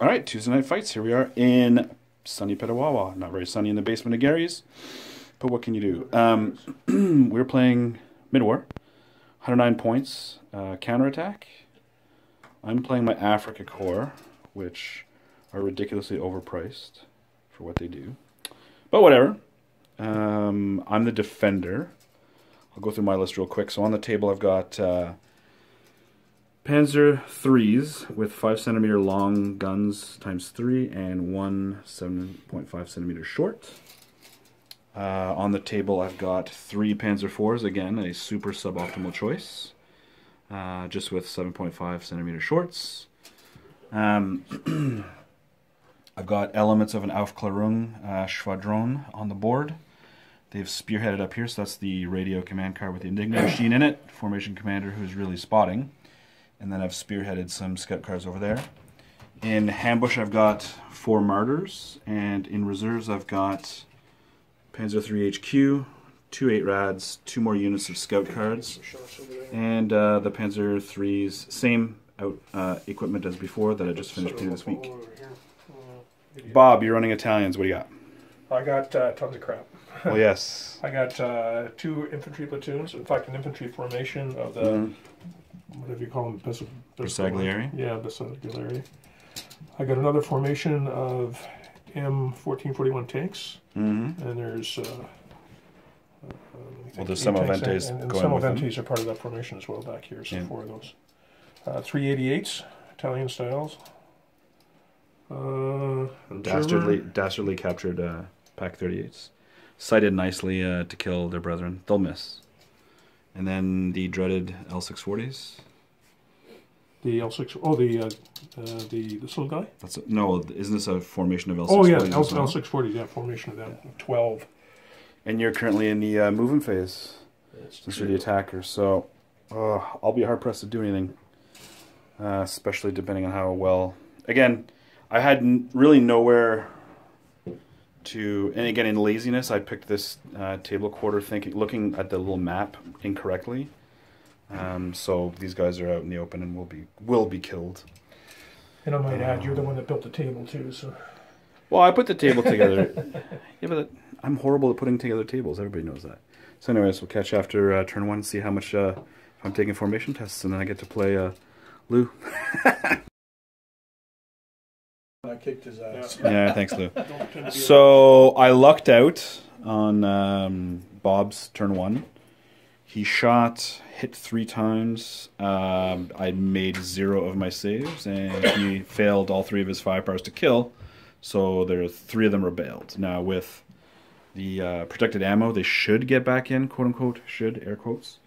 All right, Tuesday night fights. Here we are in sunny Petawawa. Not very sunny in the basement of Gary's, but what can you do? We're playing mid-war, 109 points, counterattack. I'm playing my Africa Corps, which are ridiculously overpriced for what they do. But whatever. I'm the defender. I'll go through my list real quick. So on the table I've got Panzer IIIs with 5 centimeter long guns times 3 and one 7.5 centimeter short. On the table I've got 3 Panzer IVs, again a super suboptimal choice, just with 7.5 centimeter shorts. I've got elements of an Aufklärung Schwadron on the board. They've spearheaded up here, so that's the radio command car with the Enigma machine in it, formation commander who's really spotting. And then I've spearheaded some scout cars over there. In Hambush I've got 4 Martyrs, and in reserves I've got Panzer III HQ, 2 8-Rads, 2 more units of scout cards, and the Panzer III's same equipment as before that I just finished painting this week. Bob, you're running Italians, what do you got? I got tons of crap. Well, yes. I got 2 infantry platoons, in fact an infantry formation of the, whatever you call them, Bersaglieri? Yeah, Bersaglieri. I got another formation of M1441 tanks, and there's well, there's some Aventes and going some with them. Aventes are part of that formation as well back here, so 4 of those. 388s, Italian styles. Dastardly captured Pack 38s. Sighted nicely to kill their brethren. They'll miss. And then the dreaded L640s. The L6, oh, the little guy? No, isn't this a formation of L640s? Oh yeah, L640s, yeah, formation of them, 12. And you're currently in the movement phase. These are the attackers, so I'll be hard pressed to do anything. Especially depending on how well. Again, I had really nowhere to, and again in laziness, I picked this table quarter, looking at the little map incorrectly. So these guys are out in the open and will be killed. And I might add, you're the one that built the table too, so. Well, I put the table together. Yeah, but I'm horrible at putting together tables. Everybody knows that. So, anyways, we'll catch after turn 1, see how much if I'm taking formation tests, and then I get to play Lou. I kicked his ass. Yeah, thanks, Lou. So I lucked out on Bob's turn 1. He hit 3 times. I made 0 of my saves, and he failed all 3 of his 5 powers to kill. So 3 of them rebelled. Now with the protected ammo, they should get back in, quote unquote. Should, air quotes.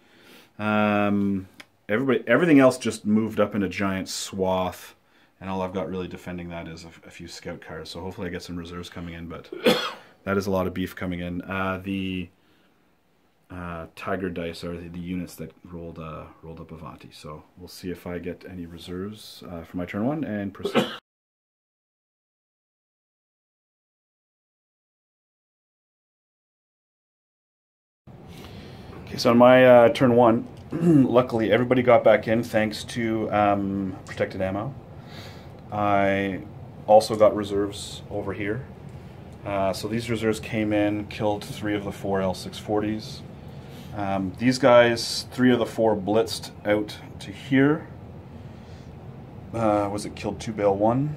Everything else just moved up in a giant swath. And all I've got really defending that is a few scout cars. So hopefully I get some reserves coming in, but that is a lot of beef coming in. The Tiger dice are the units that rolled up Avanti. So we'll see if I get any reserves for my turn 1 and proceed. Okay, so on my turn 1, luckily everybody got back in thanks to protected ammo. I also got reserves over here. So these reserves came in, killed 3 of the 4 L640s. These guys, 3 of the 4 blitzed out to here. Killed 2 Bale 1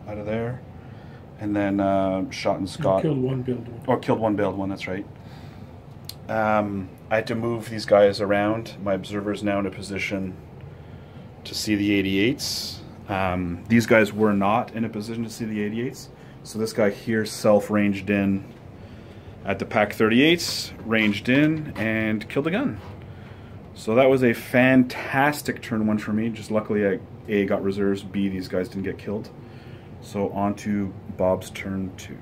out of there. And then shot and Scott. Killed 1, Bailed 1. Oh, killed 1, Bailed 1, that's right. I had to move these guys around. My observer's now in a position to see the 88s. These guys were not in a position to see the 88s, so this guy here self-ranged in at the Pack 38s, ranged in, and killed a gun. So that was a fantastic turn 1 for me. Just luckily I A, got reserves, B, these guys didn't get killed. So on to Bob's turn 2.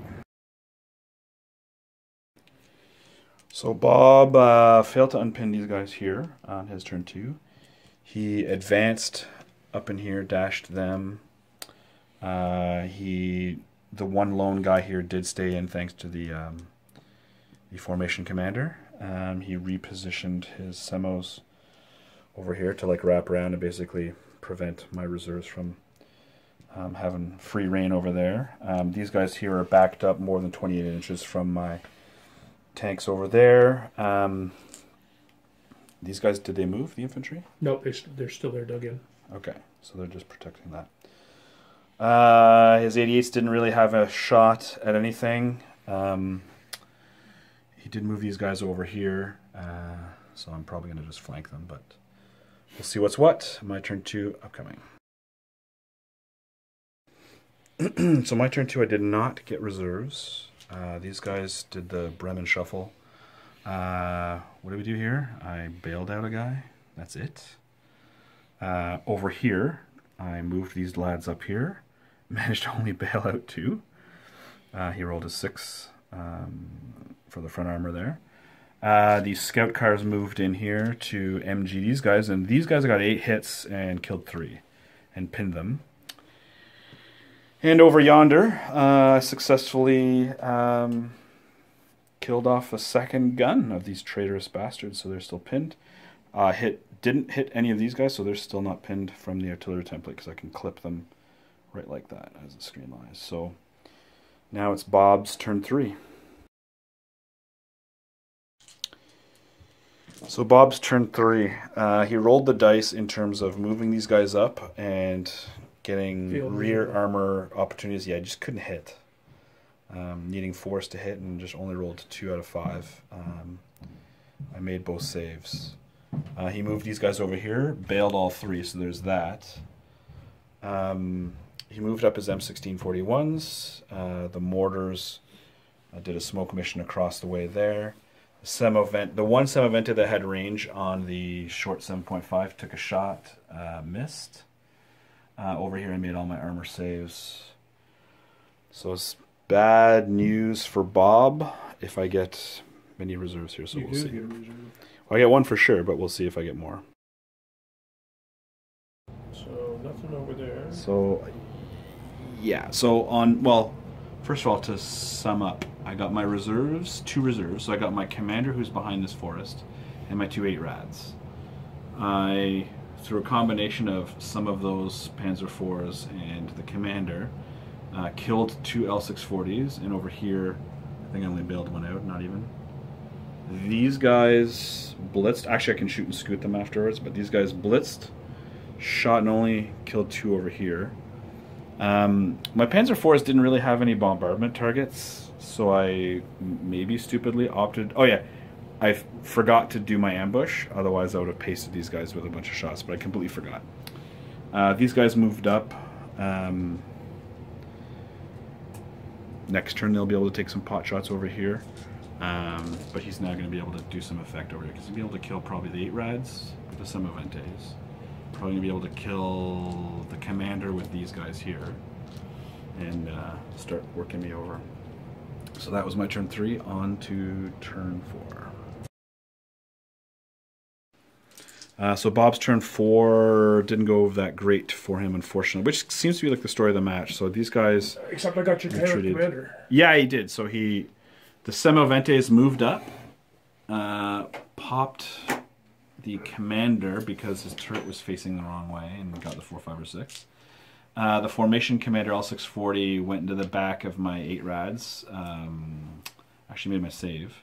So Bob failed to unpin these guys here on his turn 2. He advanced up in here, dashed them. The one lone guy here did stay in thanks to the formation commander. He repositioned his semos over here to like wrap around and basically prevent my reserves from having free reign over there. These guys here are backed up more than 28 inches from my tanks over there. These guys, did they move, the infantry? Nope, they're still there dug in. Okay, so they're just protecting that. His 88s didn't really have a shot at anything. He did move these guys over here, so I'm probably going to just flank them, but we'll see what's what. My turn 2 upcoming. So my turn 2, I did not get reserves. These guys did the Bremen shuffle. What did we do here? I bailed out a guy. That's it. Over here, I moved these lads up here. Managed to only bail out 2. He rolled a 6 for the front armor there. These scout cars moved in here to MG these guys, and these guys got 8 hits and killed 3 and pinned them. And over yonder, I successfully killed off a second gun of these traitorous bastards, so they're still pinned. Didn't hit any of these guys, so they're still not pinned from the artillery template because I can clip them right like that as the screen lies. So now it's Bob's turn 3. So Bob's turn 3. He rolled the dice in terms of moving these guys up and getting rear armor opportunities. Yeah, I just couldn't hit. Needing force to hit and just only rolled 2 out of 5. I made both saves. He moved these guys over here, bailed all 3, so there's that. He moved up his M1641s. The mortars did a smoke mission across the way there. The one Semoventa that had range on the short 7.5 took a shot, missed. Over here I made all my armor saves. So it's bad news for Bob if I get many reserves here, so we'll see. Well, I get 1 for sure, but we'll see if I get more. So nothing over there. So, yeah. So first of all, to sum up, I got my reserves, 2 reserves. So I got my commander who's behind this forest and my 2 8-rads. I, through a combination of some of those Panzer IVs and the commander, killed 2 L640s, and over here, I think I only bailed 1 out, not even. These guys blitzed. Actually, I can shoot and scoot them afterwards, but these guys blitzed, shot and only killed 2 over here. My Panzer IVs didn't really have any bombardment targets, so I maybe stupidly opted... Oh yeah, I forgot to do my ambush, otherwise I would have pasted these guys with a bunch of shots, but I completely forgot. These guys moved up. Next turn they'll be able to take some pot shots over here. But he's now going to be able to do some effect over here, because he'll be able to kill probably the 8-rads with the Semoventes. Probably going to be able to kill the commander with these guys here and start working me over. So that was my turn 3. On to turn 4. So Bob's turn 4 didn't go that great for him, unfortunately, which seems to be like the story of the match. So these guys... Except I got your commander. Yeah, he did. So the Semoventes moved up, popped the commander because his turret was facing the wrong way, and got the 4, 5, or 6. The formation commander L640 went into the back of my 8-rads. Actually made my save.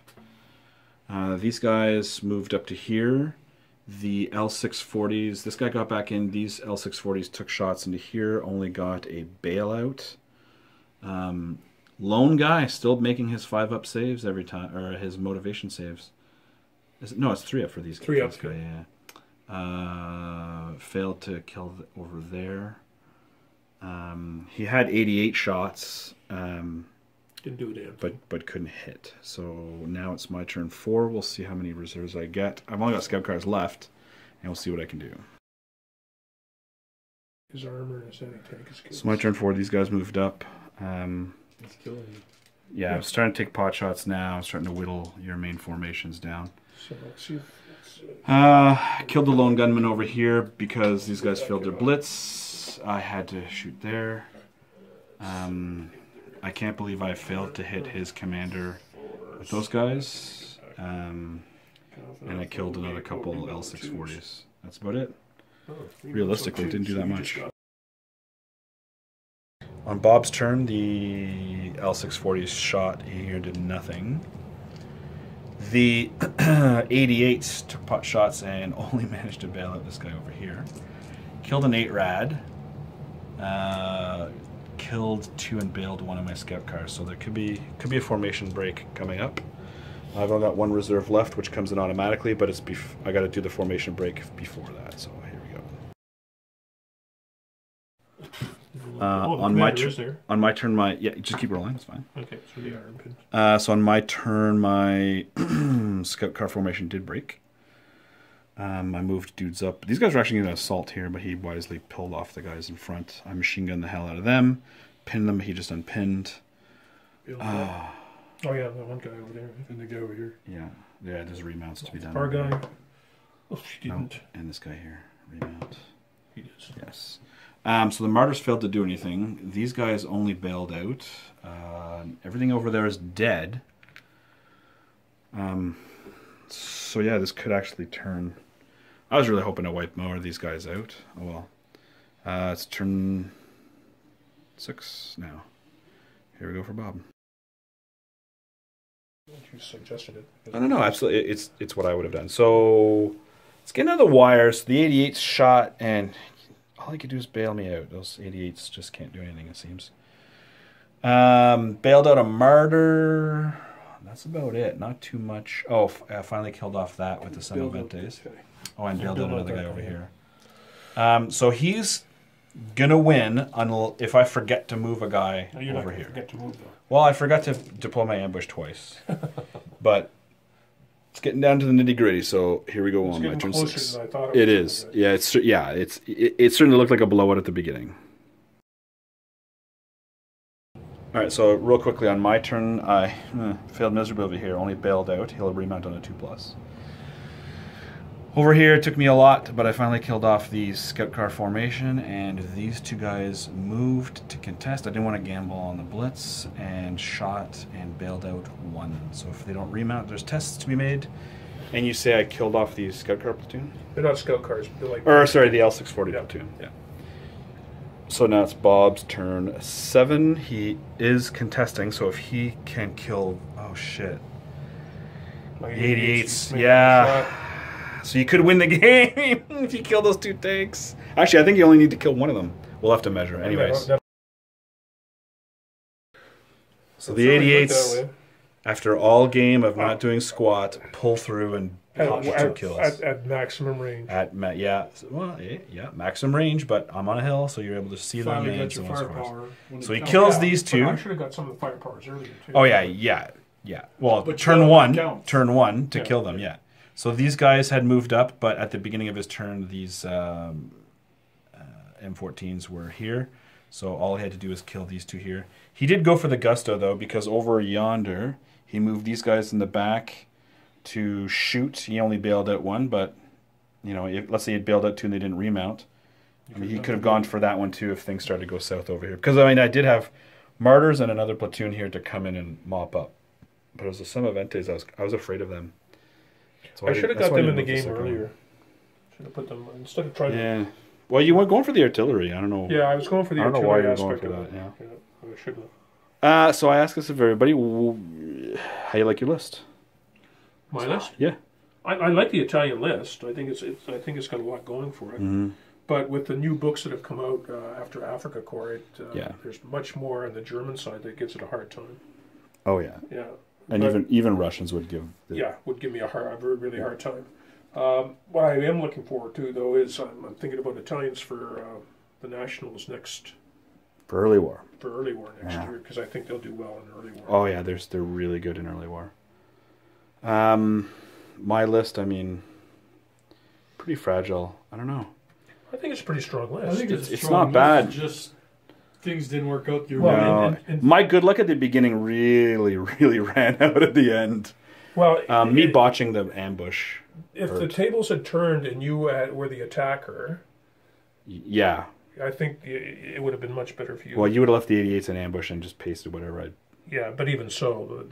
These guys moved up to here. The L640s, this guy got back in. These L640s took shots into here, only got a bailout. Lone guy still making his 5-up saves every time, or his motivation saves. No, it's 3-up for these guys. 3-up, yeah. Failed to kill over there. He had 88 shots. Didn't do a damn. But couldn't hit. So now it's my turn 4. We'll see how many reserves I get. I've only got scout cars left, and we'll see what I can do. His armor and his anti-tank is good. So my turn 4. These guys moved up. It's killing you. Yeah, I'm starting to take pot shots now. I'm starting to whittle your main formations down. So let's see. Killed the lone gunman over here because these guys failed their blitz. I had to shoot there. I can't believe I failed to hit his commander with those guys. And I killed another couple L640s. That's about it. Realistically, it didn't do that much. On Bob's turn, the L640 shot here did nothing. The 88s took pot shots and only managed to bail out this guy over here. Killed an 8 rad. Killed 2 and bailed 1 of my scout cars. So there could be a formation break coming up. I've only got 1 reserve left, which comes in automatically, but it's I got to do the formation break before that. So here we go. On my turn, just keep rolling. It's fine. Okay, so the iron pins. So on my turn, my scout car formation did break. I moved dudes up. These guys were actually going to assault here, but he wisely pulled off the guys in front. I machine gunned the hell out of them, pinned them. He just unpinned. Oh yeah, that one guy over there, and the guy over here. Yeah. There's remounts to be done. Our guy. Oh, she didn't. No, and this guy here, remount. He does. Yes. So the martyrs failed to do anything. These guys only bailed out. Everything over there is dead. So yeah, this could actually turn. I was really hoping to wipe more of these guys out. Oh well. It's turn 6 now. Here we go for Bob. You suggested it. I don't know. Absolutely, it's what I would have done. So let's get into the wires. The 88's shot, and all he could do is bail me out. Those 88s just can't do anything, it seems. Bailed out a martyr. That's about it. Not too much. Oh, I finally killed off that with the Semiventes. Oh, and bailed out another guy over here. So he's gonna win if I forget to move a guy over here. Forget to move though. Well, I forgot to deploy my ambush twice, but it's getting down to the nitty gritty. So here we go on my turn 6. It is. Yeah, it certainly looked like a blowout at the beginning. All right, so real quickly on my turn, I failed miserably over here. Only bailed out. He'll remount on a 2+. Over here, it took me a lot, but I finally killed off the scout car formation, and these 2 guys moved to contest. I didn't want to gamble on the blitz, and shot and bailed out 1. So if they don't remount, there's tests to be made. And you say I killed off the scout car platoon? They're not scout cars. They're like. Or sorry, the L640 platoon. Yeah. So now it's Bob's turn 7. He is contesting, so if he can kill, oh shit, 88s, yeah. So you could win the game if you kill those 2 tanks. Actually, I think you only need to kill 1 of them. We'll have to measure. Anyways. So the 88s, after all game of not doing squat, pull through and pop 2 kills. At maximum range. Maximum range, but I'm on a hill, so you're able to see them. Finally got your firepower. So he kills these 2. I should have got some of the firepowers earlier, too. Oh, yeah. Well, But turn 1 to kill them, yeah. So these guys had moved up, but at the beginning of his turn, these M14s were here. So all he had to do was kill these 2 here. He did go for the gusto, though, because over yonder, he moved these guys in the back to shoot. He only bailed out 1, but, you know, let's say he bailed out 2 and they didn't remount. I mean, he could have gone for that one, too, if things started to go south over here. Because, I mean, I did have martyrs and another platoon here to come in and mop up. But it was the Semiventes, I was afraid of them. So I should have got them in the game earlier. Should have put them instead of trying. Yeah. Well, you were going for the artillery. I don't know. Yeah, I was going for the artillery. I don't know why you were going for that. Yeah. I should have. So I ask this of everybody: how you like your list? My list? Yeah. I like the Italian list. I think it's got a lot going for it. Mm-hmm. But with the new books that have come out after Africa Corps, there's much more on the German side that gives it a hard time. Oh yeah. Yeah. And even Russians would give. Would give me a really hard time. What I am looking forward to, though, is I'm thinking about Italians for the Nationals next. For early war. For early war next year, because I think they'll do well in early war. Oh yeah, they're really good in early war. My list, I mean, pretty fragile. I don't know. I think it's a pretty strong list. I think it's not bad. Just things didn't work out your way. No. My good luck at the beginning really ran out at the end. Well, me botching the ambush. If the tables had turned and you were the attacker, yeah, I think it would have been much better for you. Well, you would have left the 88s in ambush and just pasted whatever I'd... Yeah, but even so,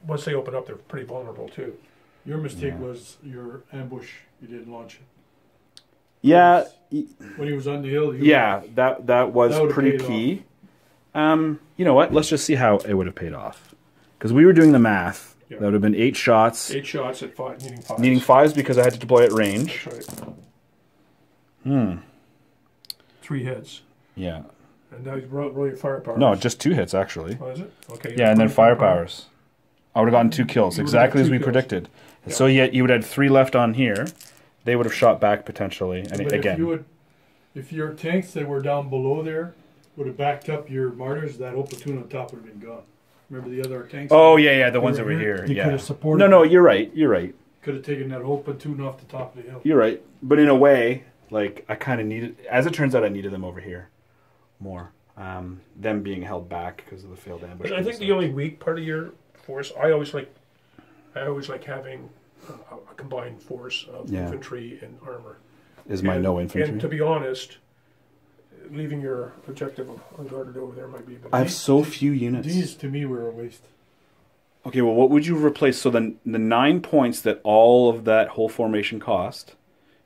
once they open up, they're pretty vulnerable too. Your mistake was your ambush. You didn't launch it. Yeah. When he was on the hill. That was pretty key. You know what? Let's just see how it would have paid off. Because we were doing the math. Yeah. That would have been 8 shots. 8 shots at 5, needing 5. Needing 5s because I had to deploy at range. That's right. 3 hits. Yeah. And now you roll your firepower. No, just 2 hits, actually. Oh, is it? Okay. Yeah, and then firepowers. I would have gotten 2 kills, You would've exactly got as 2 we kills. predicted. Yeah. So you would have had 3 left on here. They would have shot back potentially. And But again, if your tanks that were down below there would have backed up your martyrs, that whole platoon on top would have been gone. Remember the other tanks? oh yeah, the ones over here. They Yeah. could have supported. No, you're right. You're right. Could have taken that whole platoon off the top of the hill. You're right. But in a way, like I kind of needed. As it turns out, I needed them over here more. Them being held back because of the failed ambush. But I think the only weak part of your force, I always like having a combined force of infantry and armor. Is my no infantry. And to be honest, leaving your objective unguarded over there might be a bit. I have so few units. These to me were a waste. Okay, well, what would you replace? So the 9 points that all of that whole formation cost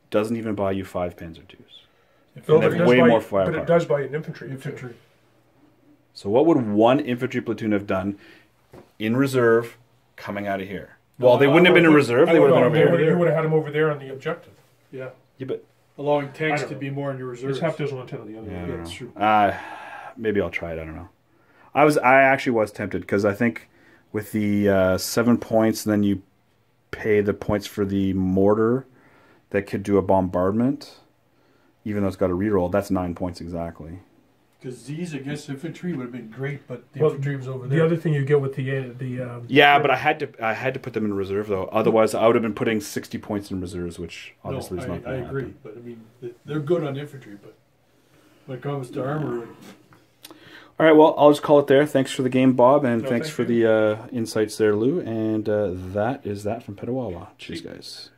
doesn't even buy you 5 Panzer IIs. No, And but they it have does way buy- more But firepower. it does buy an infantry. Infantry. So what would one infantry platoon have done in reserve coming out of here? Well, they wouldn't have been in reserve. They would have been over here. You would have had them over there on the objective. Yeah. Yeah, but Allowing tanks I don't to know. be more in your reserves. This half doesn't want to tell the other. yeah, I way. don't that's true. know. Maybe I'll try it. I don't know. I actually was tempted because I think with the 7 points, then you pay the points for the mortar that could do a bombardment, even though it's got a reroll. That's 9 points exactly. Because these against infantry would have been great, but the Well, infantry was over there. The other thing you get with the Yeah, but I had to put them in reserve though. Otherwise, I would have been putting 60 points in reserves, which obviously is not I going to agree, happen. but I mean they're good on infantry, but when it comes to armor, All right, well, I'll just call it there. Thanks for the game, Bob, and No, thanks thank for the insights there, Lou. And that is that from Petawawa. Cheers, guys.